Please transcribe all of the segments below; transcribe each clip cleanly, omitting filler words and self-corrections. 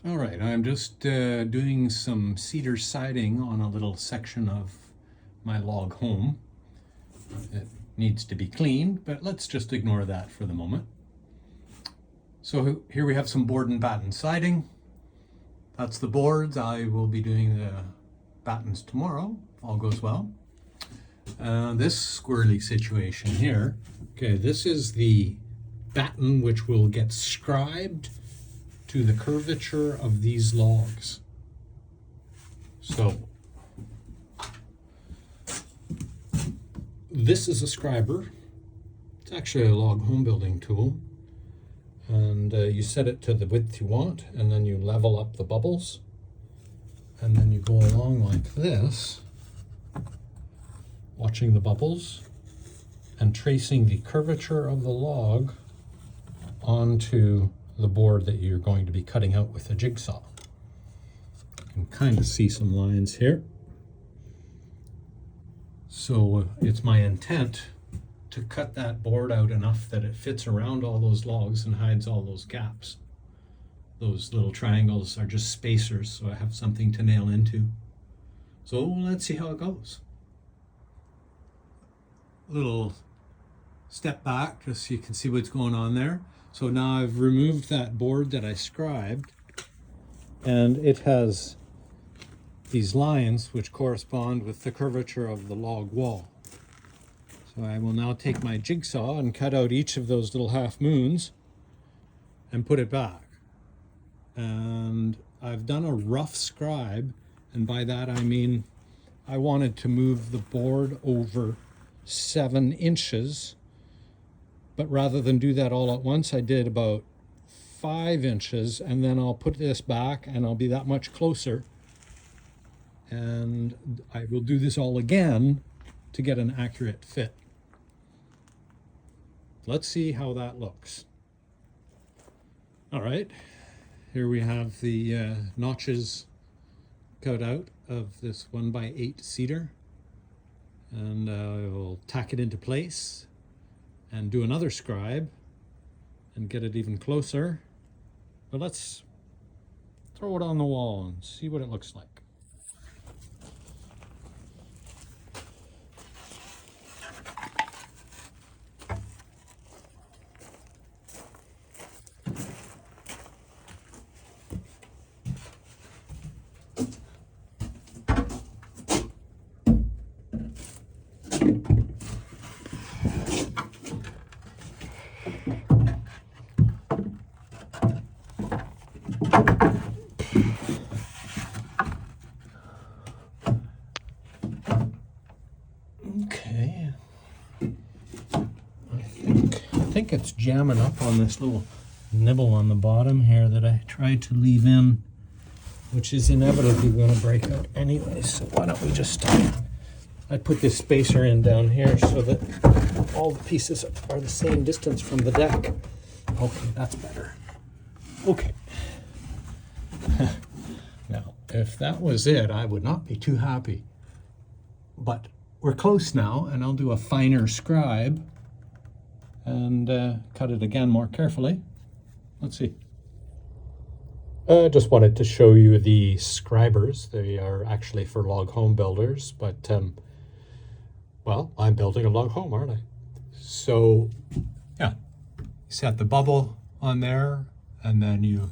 All right, I'm just doing some cedar siding on a little section of my log home. It needs to be cleaned, but let's just ignore that for the moment. So here we have some board and batten siding. That's the boards. I will be doing the battens tomorrow, if all goes well. This squirrely situation here, okay, this is the batten which will get scribed to the curvature of these logs. So this is a scriber. It's actually a log home building tool, and you set it to the width you want, and then you level up the bubbles, and then you go along like this, watching the bubbles and tracing the curvature of the log onto the board that you're going to be cutting out with a jigsaw. You can kind of see some lines here. So it's my intent to cut that board out enough that it fits around all those logs and hides all those gaps. Those little triangles are just spacers, so I have something to nail into. So let's see how it goes. Little step back just so you can see what's going on there. So now I've removed that board that I scribed, and it has these lines which correspond with the curvature of the log wall. So I will now take my jigsaw and cut out each of those little half moons and put it back. And I've done a rough scribe, and by that I mean I wanted to move the board over 7 inches, but rather than do that all at once, I did about 5 inches, and then I'll put this back and I'll be that much closer. And I will do this all again to get an accurate fit. Let's see how that looks. All right, here we have the notches cut out of this 1x8 cedar, and I will tack it into place and do another scribe and get it even closer. But let's throw it on the wall and see what it looks like. Okay, I think it's jamming up on this little nibble on the bottom here that I tried to leave in, which is inevitably going to break out anyway. So why don't we just, I put this spacer in down here so that all the pieces are the same distance from the deck. Okay, that's better. Okay. Now, if that was it, I would not be too happy. But we're close now, and I'll do a finer scribe and cut it again more carefully. Let's see. I just wanted to show you the scribers. They are actually for log home builders, but well, I'm building a log home, aren't I? So yeah, you set the bubble on there, and then you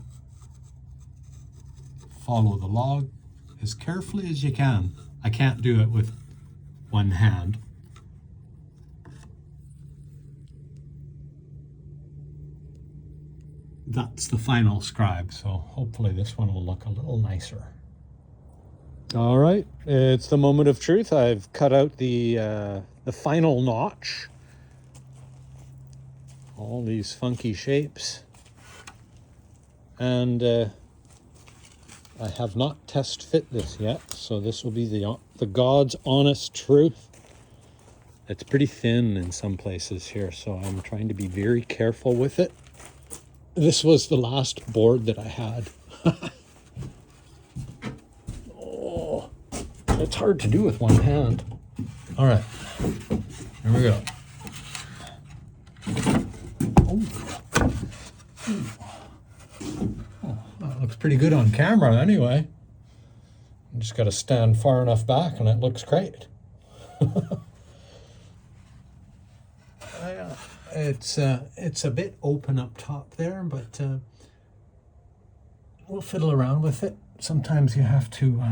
follow the log as carefully as you can. I can't do it with one hand. That's the final scribe, so hopefully this one will look a little nicer. All right, it's the moment of truth. I've cut out the final notch. All these funky shapes. And I have not test fit this yet, so this will be the God's honest truth. It's pretty thin in some places here, so I'm trying to be very careful with it. This was the last board that I had. Oh, it's hard to do with one hand. All right, here we go. Oh, that looks pretty good on camera anyway. You just got to stand far enough back and it looks great. It's a bit open up top there, but we'll fiddle around with it. Sometimes you have to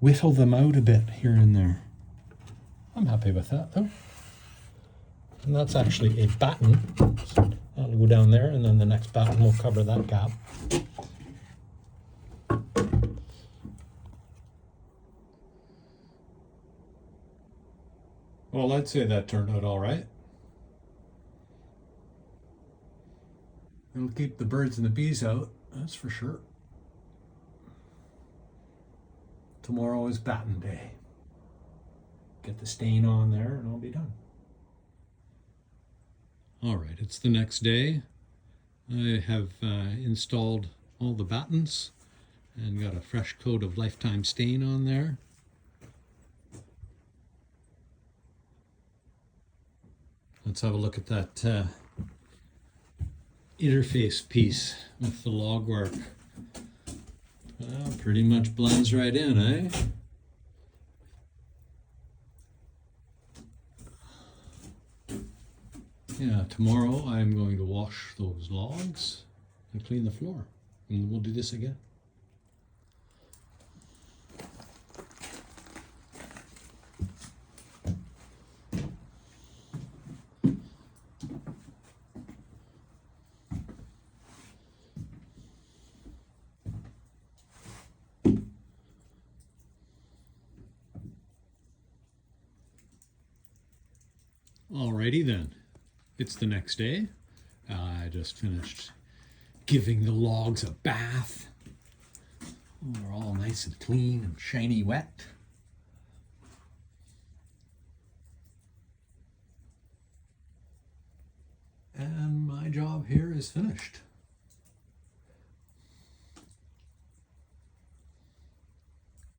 whittle them out a bit here and there. I'm happy with that though. And that's actually a batten. So that'll go down there, and then the next batten will cover that gap. Well, I'd say that turned out all right. It'll keep the birds and the bees out, that's for sure. Tomorrow is batten day. Get the stain on there and I'll be done. All right, it's the next day. I have installed all the battens and got a fresh coat of lifetime stain on there. Let's have a look at that interface piece with the log work. Pretty much blends right in, eh? Yeah, tomorrow I'm going to wash those logs and clean the floor, and we'll do this again. Alrighty then, it's the next day. I just finished giving the logs a bath. They're all nice and clean and shiny wet. And my job here is finished.